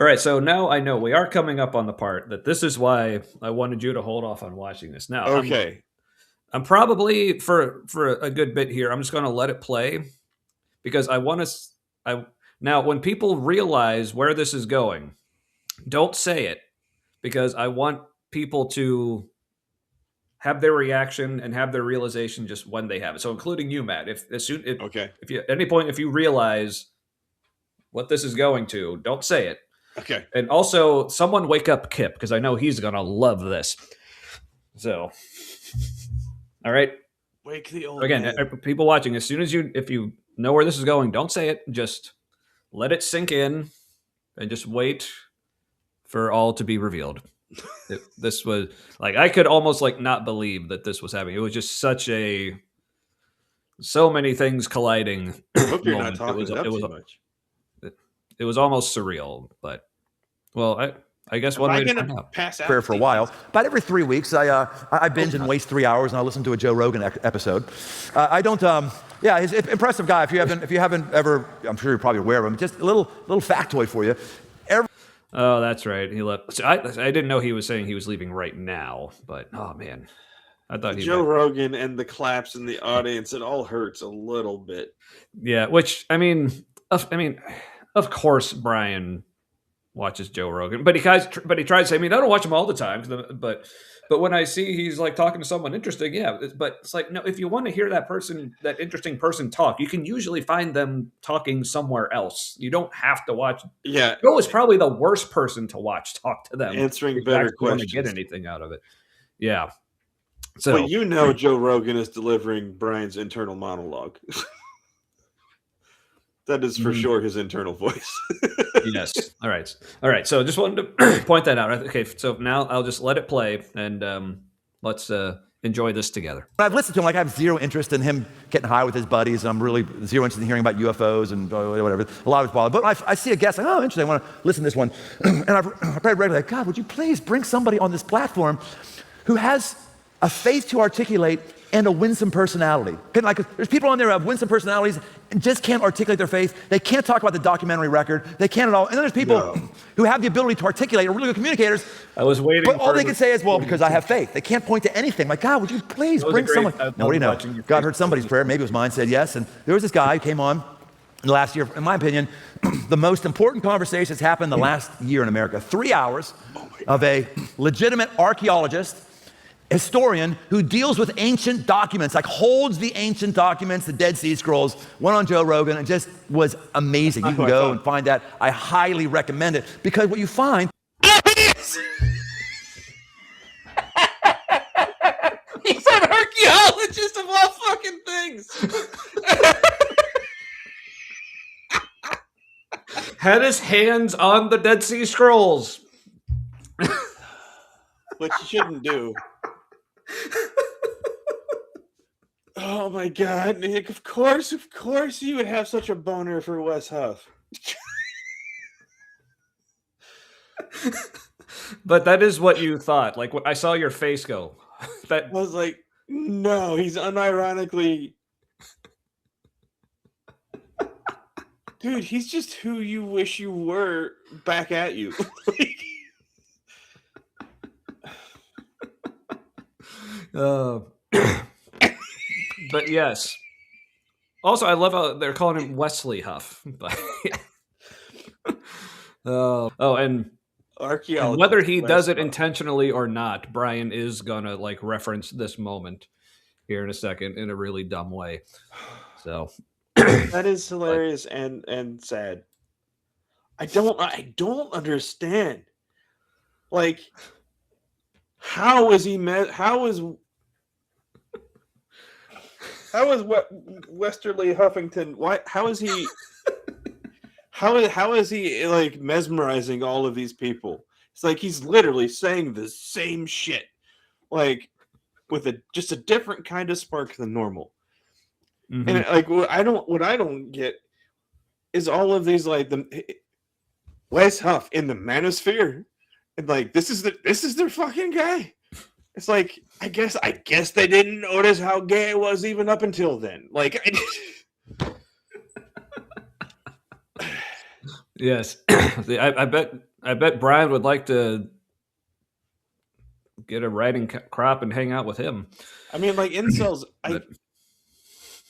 All right, so now I know we are coming up on the part that this is why I wanted you to hold off on watching this. Now, Okay. I'm probably for a good bit here. I'm just going to let it play because I want to. I now when people realize where this is going, don't say it because I want people to have their reaction and have their realization just when they have it. So, including you, Matt. Okay. If you at any point if you realize what this is going to, don't say it. Okay. And also, someone wake up Kipp because I know he's gonna love this. So, all right. Wake the old Again, man. people watching, as soon as if you know where this is going, don't say it. Just let it sink in, and just wait for all to be revealed. This was like I could almost like not believe that this was happening. It was just so many things colliding. I hope you're not moment. talking it up too much. It was almost surreal, but well, I guess Am one I way to gonna find out. pass out? Prayer for a while. About every 3 weeks, I binge and waste 3 hours, and I listen to a Joe Rogan episode. I don't. Yeah, he's an impressive guy. If you haven't ever, I'm sure you're probably aware of him. Just a little factoid for you. Oh, that's right. He left. So I didn't know he was saying he was leaving right now, but oh man, I thought he. Joe Rogan and the claps in the audience. It all hurts a little bit. Yeah, which I mean, of course, Brian watches Joe Rogan, but he tries to say, I mean, I don't watch him all the time, but when I see he's like talking to someone interesting, yeah, but it's like, no, if you want to hear that interesting person talk, you can usually find them talking somewhere else. You don't have to watch. Yeah. Joe is probably the worst person to watch talk to them. Answering better questions. To get anything out of it. Yeah. So, well, Joe Rogan is delivering Brian's internal monologue. That is for sure his internal voice. Yes. All right. So just wanted to point that out. Okay. So now I'll just let it play and let's enjoy this together. I've listened to him, like I have zero interest in him getting high with his buddies. I'm really zero interest in hearing about UFOs and whatever. A lot of it's bother. But I see a guest, like, oh, interesting, I want to listen to this one. And I pray regularly, like, God, would you please bring somebody on this platform who has a faith to articulate and a winsome personality. Like, there's people on there who have winsome personalities and just can't articulate their faith. They can't talk about the documentary record. They can't at all. And then there's people who have the ability to articulate, are really good communicators. I was waiting. But all they can say is, well, because I have faith. They can't point to anything. Like, God, would you please bring someone? Now, what do you know? God heard somebody's prayer. Maybe it was mine, said yes. And there was this guy who came on last year, in my opinion, the most important conversation that's happened in the last year in America. 3 hours of a legitimate archaeologist, historian who deals with ancient documents, like holds the ancient documents, the Dead Sea Scrolls, went on Joe Rogan and just was amazing. You can go and find that. I highly recommend it because what you find... He's an archaeologist of all fucking things. Had his hands on the Dead Sea Scrolls. Which you shouldn't do. Oh my God, Nick! Of course, you would have such a boner for Wes Huff. But that is what you thought. Like, I saw your face go. That I was like, no, he's unironically, dude. He's just who you wish you were back at you. But yes. Also, I love how they're calling him Wesley Huff. But and whether he does it intentionally or not, Brian is gonna like reference this moment here in a second in a really dumb way. So that is hilarious and sad. I don't understand. Like, how is Westerly Huffington? Why? How is he? How is he like mesmerizing all of these people? It's like he's literally saying the same shit, like with just a different kind of spark than normal. Mm-hmm. And like what I don't get is all of these like the Wes Huff in the manosphere, and like this is their fucking guy. It's like I guess they didn't notice how gay it was even up until then. Like, yes, I bet I bet Brian would like to get a riding crop and hang out with him. I mean, like incels, But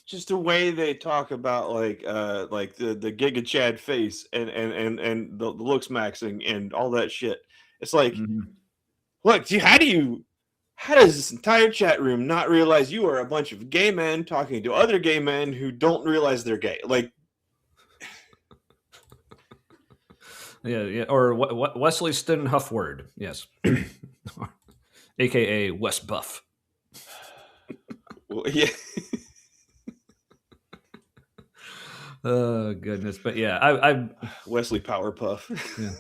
just the way they talk about like the Giga Chad face and the looks maxing and all that shit. It's like, look, how does this entire chat room not realize you are a bunch of gay men talking to other gay men who don't realize they're gay? Like, yeah, or Wesley Stin Huffword, yes, aka Wes Buff. well, yeah. Oh goodness, but yeah, I Wesley Powerpuff. Yeah.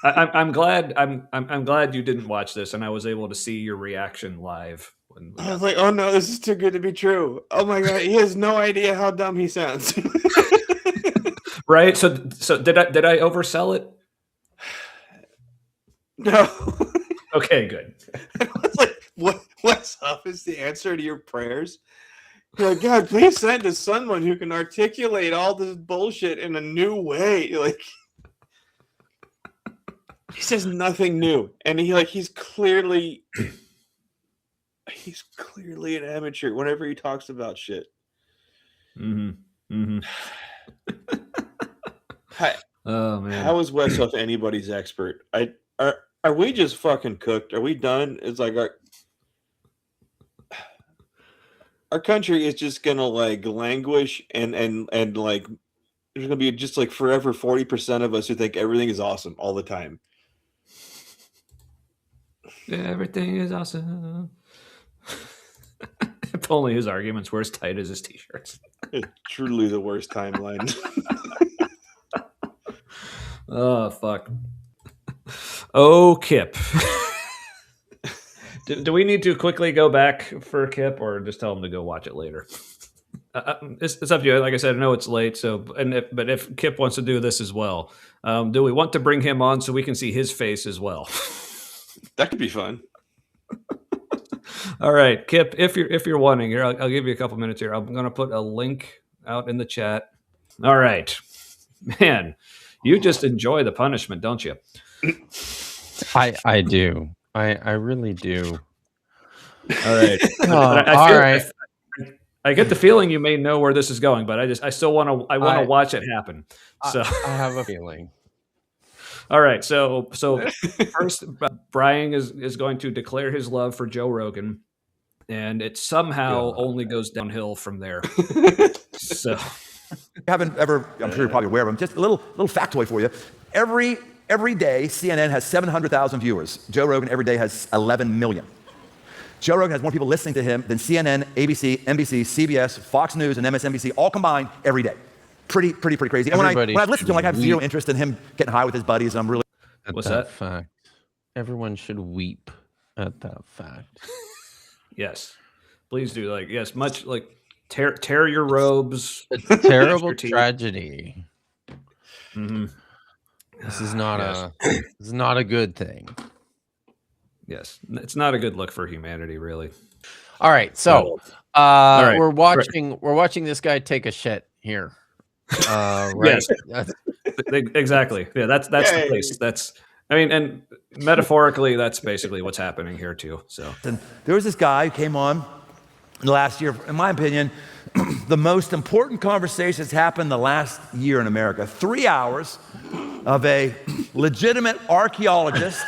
I'm glad I'm glad you didn't watch this, and I was able to see your reaction live. I was like, oh no, this is too good to be true. Oh my god, he has no idea how dumb he sounds. Right? So did I oversell it? No. Okay, good. I was like, what's up is the answer to your prayers? You're like, God, please send to someone who can articulate all this bullshit in a new way. Like, he says nothing new, and he's clearly an amateur whenever he talks about shit. Oh man, how is Wes Huff anybody's expert? Are we just fucking cooked? Are we done? It's like our country is just gonna like languish and like there's gonna be just like forever 40% of us who think everything is awesome all the time. Everything is awesome. If only his arguments were as tight as his t-shirts. It's truly the worst timeline. Oh fuck. Oh, Kipp. Do we need to quickly go back for Kipp, or just tell him to go watch it later? It's up to you. Like I said, I know it's late. So, but if Kipp wants to do this as well, do we want to bring him on so we can see his face as well? That could be fun. All right, Kipp. If you're wanting here, I'll give you a couple minutes here. I'm going to put a link out in the chat. All right, man. You just enjoy the punishment, don't you? I do. I really do. All right. I get the feeling you may know where this is going, but I still want to watch it happen. So I have a feeling. All right. So first, Brian is going to declare his love for Joe Rogan, and it somehow only goes downhill from there. So you haven't ever, I'm sure you're probably aware of them. Just a little factoid for you. Every day, CNN has 700,000 viewers. Joe Rogan every day has 11 million. Joe Rogan has more people listening to him than CNN, ABC, NBC, CBS, Fox News, and MSNBC all combined every day. Pretty crazy. And when I've listened to him, like, I have zero interest in him getting high with his buddies, and I'm really... What's that? Fact. Everyone should weep at that fact. Yes. Please do. Like, yes, much like tear your robes. It's a terrible tragedy. Mm-hmm. This is not a good thing. Yes, it's not a good look for humanity, really. All right, so we're watching this guy take a shit here. Right? Yes, exactly. Yeah, that's the place. I mean, and metaphorically, that's basically what's happening here too. So, and there was this guy who came on last year. In my opinion, the most important conversation that's happened the last year in America. 3 hours of a legitimate archaeologist,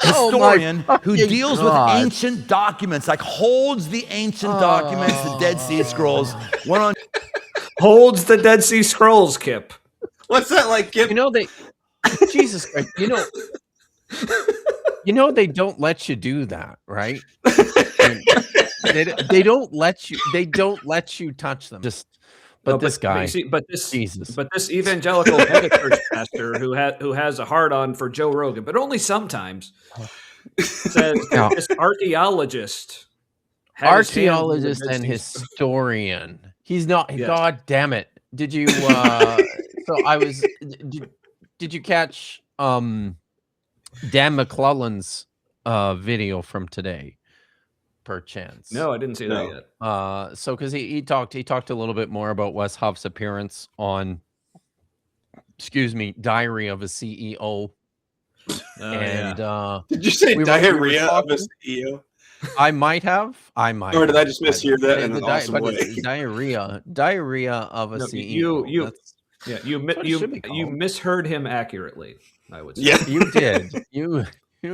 historian who deals with ancient documents, like holds the ancient documents, the Dead Sea Scrolls. Holds the Dead Sea Scrolls, Kipp. What's that like, Kipp? You know, Jesus Christ, you know they don't let you do that, right? They don't let you touch them. This evangelical megachurch pastor who has a hard on for Joe Rogan, but only sometimes, says this archaeologist and historian. He's not. Yes. God damn it! Did you? So I was. Did you catch Dan McClellan's video from today? Perchance. No, I didn't see that yet. So because he talked a little bit more about Wes Huff's appearance on, Diary of a CEO And did you say we were diarrhea of a talking. CEO? I might have. Or did I just mishear that in an awesome but way? it's diarrhea of a No, CEO. That's what it should be you called. misheard him accurately, I would say. Yeah. You did. You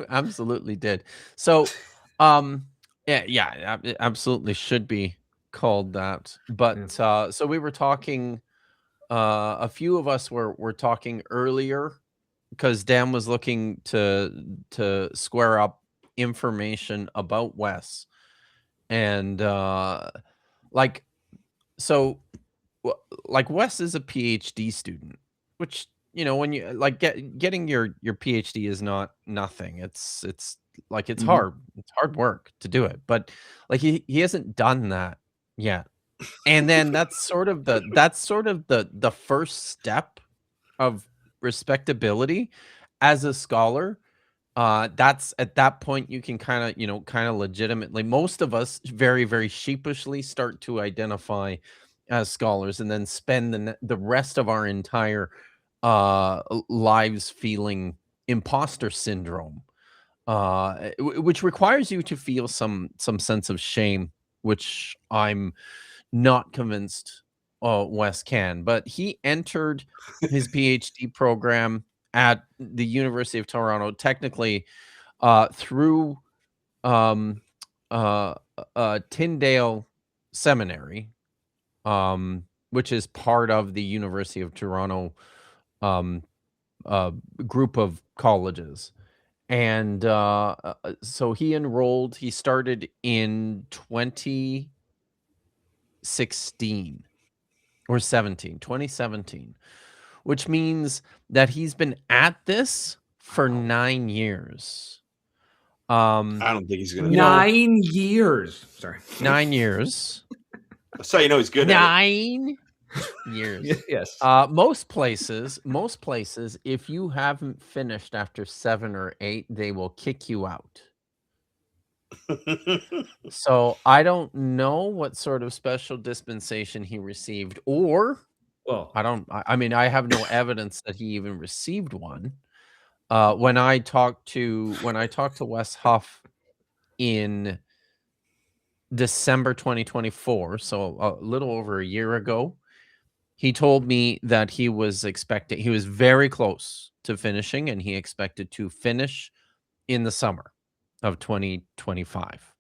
absolutely did. So, yeah, it absolutely should be called that. But so we were talking. A few of us were talking earlier because Dan was looking to square up information about Wes, and like so like Wes is a PhD student, which when you like getting your PhD is not nothing. It's like it's hard. It's hard work to do it, but like he hasn't done that yet. And then that's sort of the first step of respectability as a scholar. That's at that point you can kind of legitimately, most of us very, very sheepishly start to identify as scholars and then spend the rest of our entire lives feeling imposter syndrome, which requires you to feel some sense of shame, which I'm not convinced Wes can. But he entered his PhD program at the University of Toronto, technically through Tyndale Seminary, which is part of the University of Toronto group of colleges. And so he started in 2016 or 2017, which means that he's been at this for 9 years. I don't think he's gonna. 9 years. Sorry, 9 years. That's how you know he's good. 9 years. Yes. Most places, if you haven't finished after 7 or 8, they will kick you out. So I don't know what sort of special dispensation he received, or I mean, I have no evidence that he even received one. When I talked to Wes Huff in December 2024, so a little over a year ago, he told me that he was very close to finishing, and he expected to finish in the summer of 2025.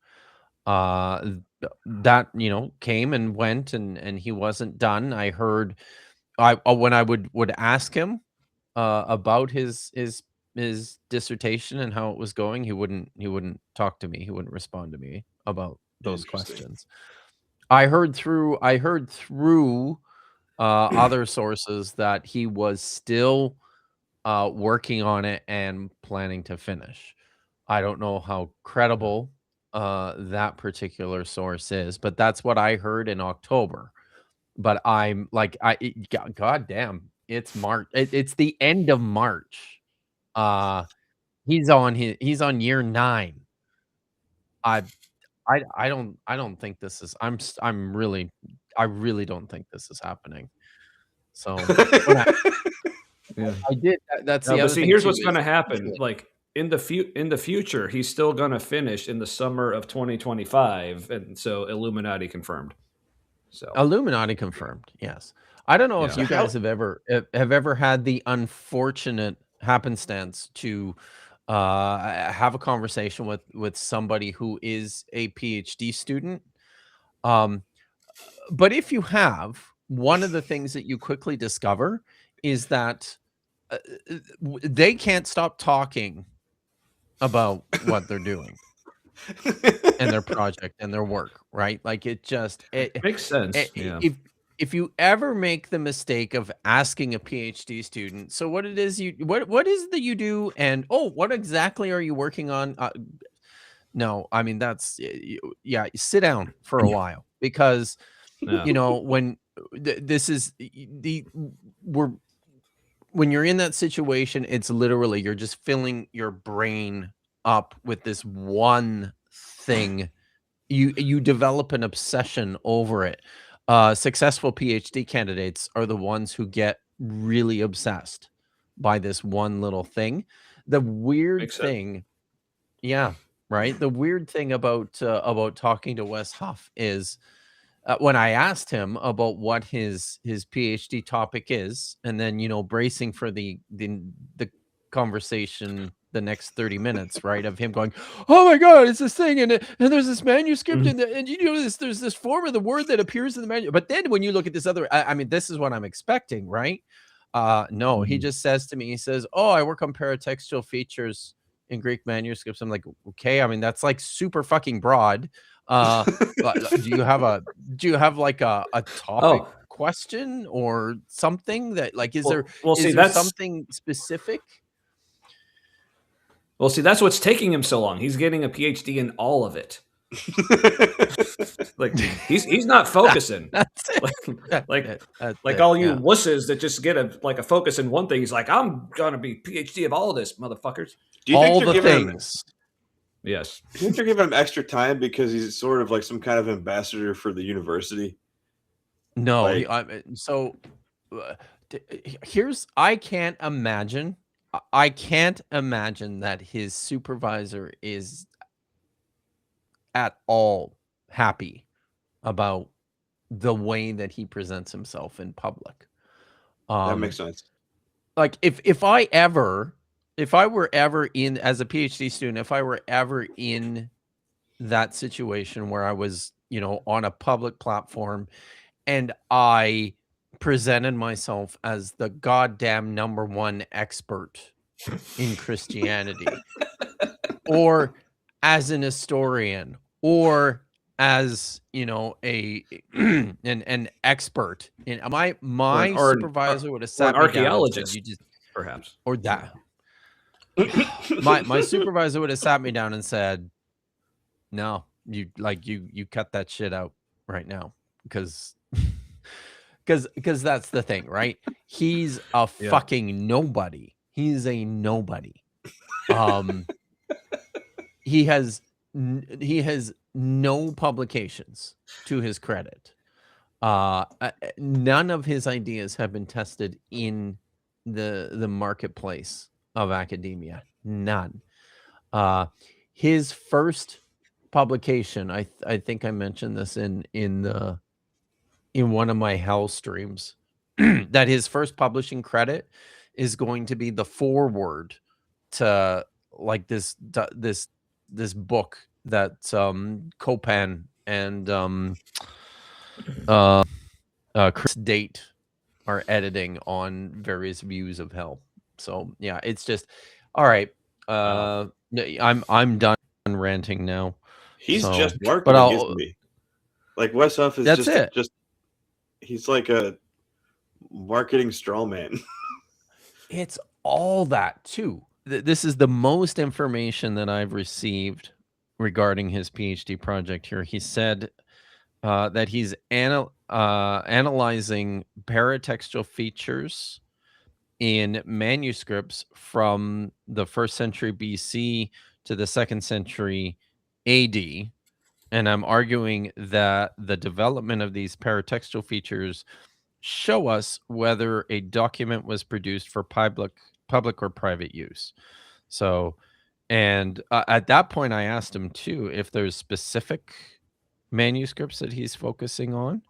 That came and went, and he wasn't done. I heard when I would ask him about his dissertation and how it was going, he wouldn't talk to me. He wouldn't respond to me about those questions. I heard through other sources that he was still working on it and planning to finish. I don't know how credible that particular source is, but that's what I heard in October. But I'm like, God damn, it's March. It's the end of March. He's on year 9. I don't think this is. I really don't think this is happening. So I did. That's the other thing. Here's what's going to happen. Like in the future, he's still going to finish in the summer of 2025, and so Illuminati confirmed. So Illuminati confirmed. Yes. I don't know if you guys have ever had the unfortunate happenstance to have a conversation with somebody who is a PhD student. But if you have, one of the things that you quickly discover is that they can't stop talking about what they're doing and their project and their work, right? Like it makes sense. If you ever make the mistake of asking a PhD student, so what it is what is it that you do, and what exactly are you working on? No, I mean that's sit down for a while, because when this is when you're in that situation, it's literally you're just filling your brain up with this one thing. You develop an obsession over it. Successful PhD candidates are the ones who get really obsessed by this one little thing The weird thing, yeah, right. The weird thing about talking to Wes Huff is when I asked him about what his PhD topic is, and then bracing for the conversation the next 30 minutes, right, of him going, oh my god, it's this thing, and there's this manuscript, and there's this form of the word that appears in the manuscript. But then when you look at this other, I mean, this is what I'm expecting, right? No, he just says to me, he says, oh, I work on paratextual features in Greek manuscripts. I'm like, okay, I mean, that's like super fucking broad. Do you have like a topic question or something that like, is there something specific? Well, see, that's what's taking him so long. He's getting a PhD in all of it. Like he's not focusing. That's it. Like all you wusses that just get a focus in one thing. He's like, I'm gonna be PhD of all of this, motherfuckers. Do you think they're giving him, yes. Do you think they're giving him extra time because he's sort of like some kind of ambassador for the university? No, I can't imagine that his supervisor is at all happy about the way that he presents himself in public. That makes sense. Like if I were ever in, as a PhD student, if I were ever in that situation where I was, on a public platform and I presented myself as the goddamn #1 expert in Christianity, or as an historian, or as an expert in my supervisor would have sat me archaeologist, down and said, perhaps, or that my supervisor would have sat me down and said, no, you cut that shit out right now, because that's the thing, right? He's a fucking nobody. He's a nobody. He has no publications to his credit. None of his ideas have been tested in the marketplace of academia. None. His first publication, I think I mentioned this in one of my hell streams, that his first publishing credit is going to be the foreword to like this book that Copan and Chris Date are editing on various views of hell. So yeah, it's just all right. I'm done ranting now. He's just marketing, isn't he? Like Wes Huff is just he's like a marketing straw man. It's all that too. This is the most information that I've received regarding his PhD project here. He said that he's analyzing paratextual features in manuscripts from the 1st century BC to the 2nd century AD. And I'm arguing that the development of these paratextual features show us whether a document was produced for public or private use. So, and at that point, I asked him too if there's specific manuscripts that he's focusing on,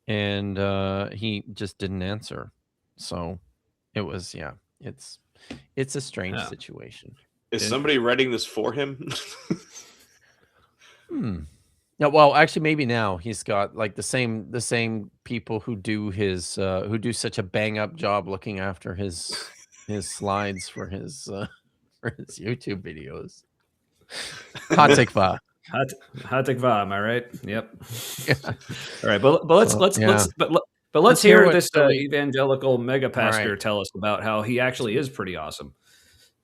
and he just didn't answer. So, it was it's a strange situation. Is somebody writing this for him? No, well, actually, maybe now he's got like the same people who do his who do such a bang up job looking after his slides for his YouTube videos. Hatikva. Hatikva, am I right? Yep. Yeah. All right, but let's hear this evangelical mega pastor tell us about how he actually is pretty awesome.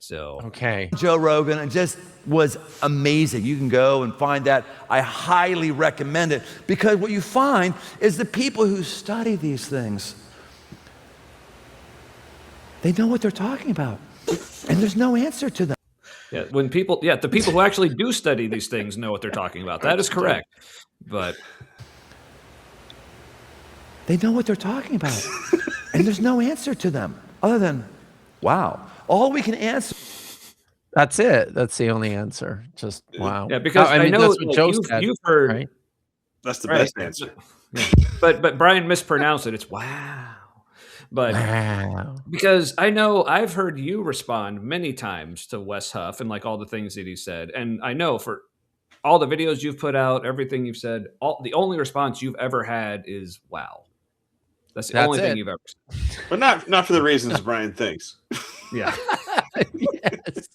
So okay, Joe Rogan, it just was amazing. You can go and find that. I highly recommend it, because what you find is the people who study these things, they know what they're talking about, and there's no answer to them. Yeah, the people who actually do study these things know what they're talking about. That is correct, but they know what they're talking about, and there's no answer to them other than, wow. All we can answer That's it. That's the only answer. Just wow. Yeah, because I I mean, know that's what like Joe said, you've heard right? That's the right. best answer. Yeah. But Brian mispronounced it. It's wow. But Wow. because I know I've heard you respond many times to Wes Huff and like all the things that he said, and I know for all the videos you've put out, everything you've said, the only response you've ever had is wow. That's the That's only thing it. you've ever said. But not for the reasons Brian thinks. Yeah. Yes.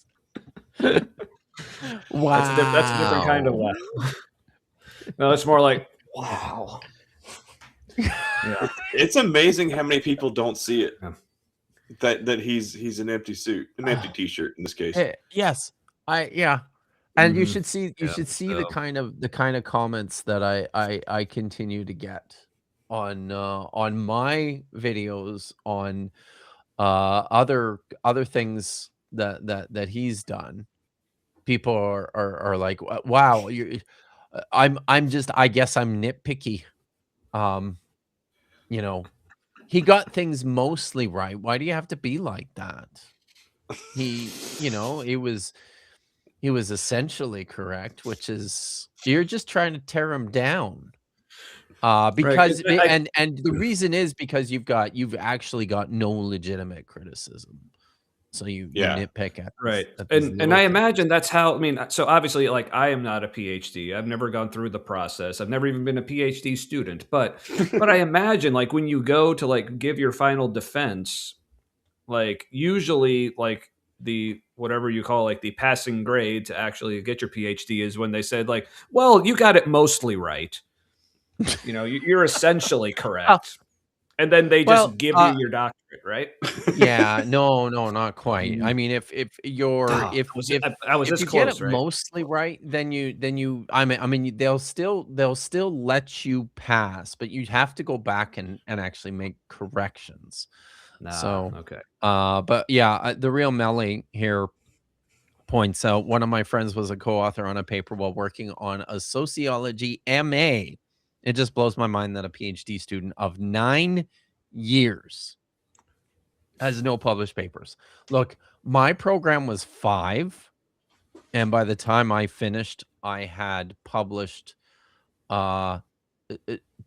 Wow. That's a different kind of wow. No, it's more like wow. Yeah. It's amazing how many people don't see it. Yeah. That he's an empty suit, an empty t-shirt in this case. Yes. Yeah. And you Mhm. should see Yeah, the kind of comments that I continue to get on my videos, on other things that he's done. People are like, wow, I'm just, I guess I'm nitpicky. You know, he got things mostly right. Why do you have to be like that? It was essentially correct, which is, you're just trying to tear him down. Because Right. and the reason is because you've actually got no legitimate criticism. So you Yeah. nitpick at Right. these And little I things. imagine that's how, I mean, so obviously like I am not a PhD. I've never gone through the process. I've never even been a PhD student, but I imagine like when you go to like give your final defense, like usually like the whatever you call like the passing grade to actually get your PhD is when they said like, well, you got it mostly right. You're essentially Oh, correct. And then they well, just give you your doctorate, right? yeah, no, not quite. I mean, if you're Oh, I was if this you get it close, right? mostly right, then you I mean they'll still let you pass, but you have to go back and actually make corrections. Nah, So, okay. but yeah, the real Melly here points out one of my friends was a co-author on a paper while working on a sociology MA. It just blows my mind that a PhD student of 9 years has no published papers. Look, my program was 5, and by the time I finished, I had published uh,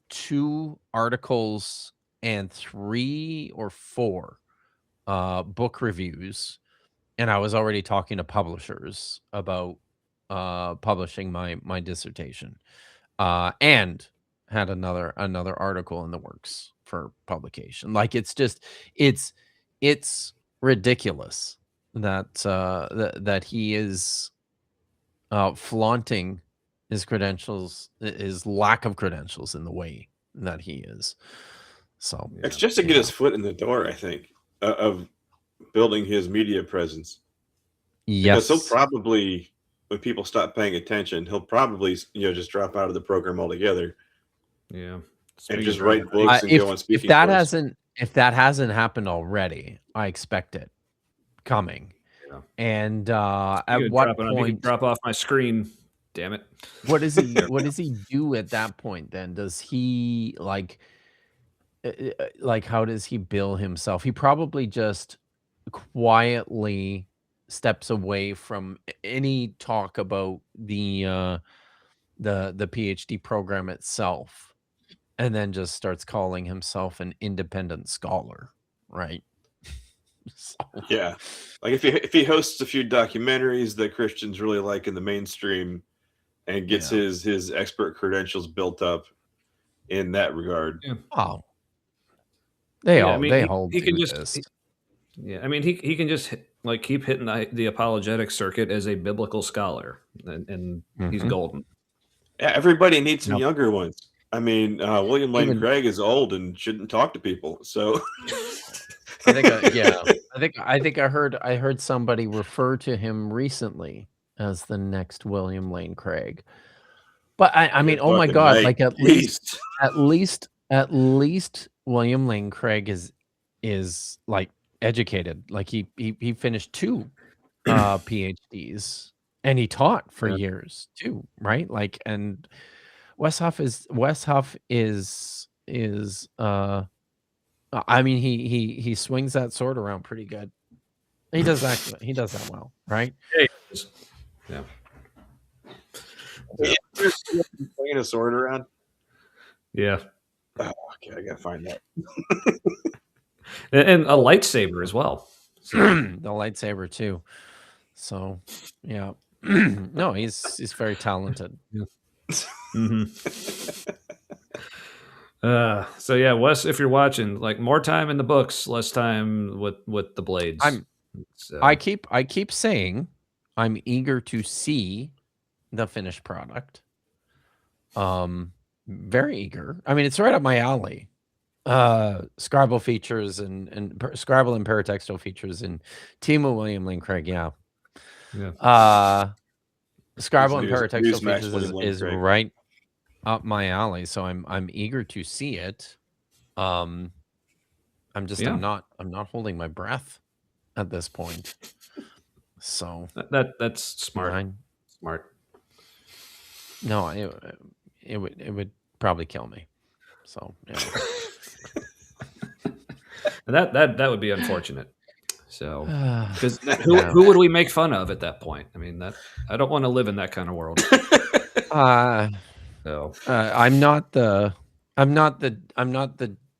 2 articles and 3 or 4 book reviews, and I was already talking to publishers about publishing my dissertation, and had another article in the works for publication. Like, it's just it's ridiculous that he is flaunting his credentials, his lack of credentials in the way that he is. So It's just to get his foot in the door, I think, of building his media presence. Because he'll yes, probably, when people stop paying attention, he'll probably just drop out of the program altogether Yeah. and Speed just dragon. write books and go on if speaking that tours. hasn't happened already, I expect it coming. Yeah. And You at could what you could point? drop off my screen. Damn it. What does he do at that point? Then does he like how does he bill himself? He probably just quietly steps away from any talk about the PhD program itself, and then just starts calling himself an independent scholar, right? So, Yeah, like if he hosts a few documentaries that Christians really like in the mainstream, and gets yeah. his expert credentials built up in that regard. Yeah. Oh, Yeah, I mean, they all he can do just this. yeah, I mean, he can just like keep hitting the apologetic circuit as a biblical scholar, and he's Mhm. golden. Yeah, everybody needs some Yep. younger ones. I mean, William Lane Even Craig is old and shouldn't talk to people. So I think, yeah, I think I heard somebody refer to him recently as the next William Lane Craig. But I you're mean, oh my fucking God, right. like Jeez. at least William Lane Craig is like educated. Like he finished 2 PhDs, and he taught for Yeah. years too, right? Like, and Wes Huff is I mean, he swings that sword around pretty good. He does that. He does that well, right? Yeah. Swinging a sword around. Yeah. Oh, okay, I gotta find that. And a lightsaber as well. So. The lightsaber too. So, yeah. No, he's very talented. Yeah. Mm-hmm. So yeah, Wes, if you're watching, like, more time in the books, less time with the blades. I keep saying I'm eager to see the finished product. Very eager. I mean, it's right up my alley. Scribble features and Scribble and paratextual features and Timo William Lane Craig. Yeah. Scribble and paratextual features is right up my alley, so I'm eager to see it. I'm not holding my breath at this point. So that's smart. Smart. No, it would probably kill me. So yeah. that would be unfortunate. So, because who would we make fun of at that point? I mean, I don't want to live in that kind of world. So I'm not the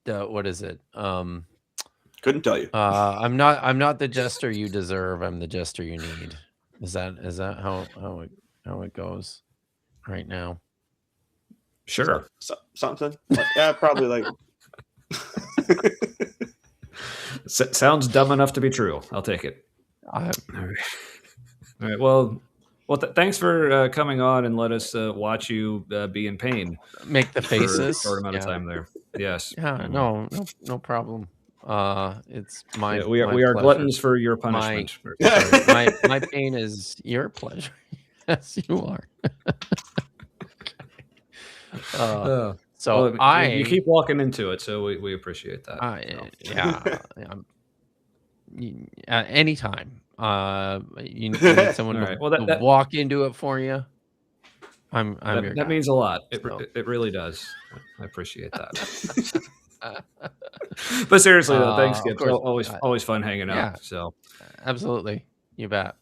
what is it? Couldn't tell you. I'm not the jester you deserve. I'm the jester you need. Is that how it goes right now? Sure. Something. Yeah, probably like. Sounds dumb enough to be true. I'll take it. All right. Well, thanks for coming on and let us watch you be in pain. Make the faces. For a short amount of time there. Yes. Yeah. No problem. It's my. We are gluttons for your punishment. My pain is your pleasure. Yes, you are. So you keep walking into it, so we appreciate that. Anytime. You need someone to walk into it for you. I'm your guy. That means a lot. It really does. I appreciate that. But seriously though, thanks, Kipp. Always fun hanging out. So absolutely, you bet.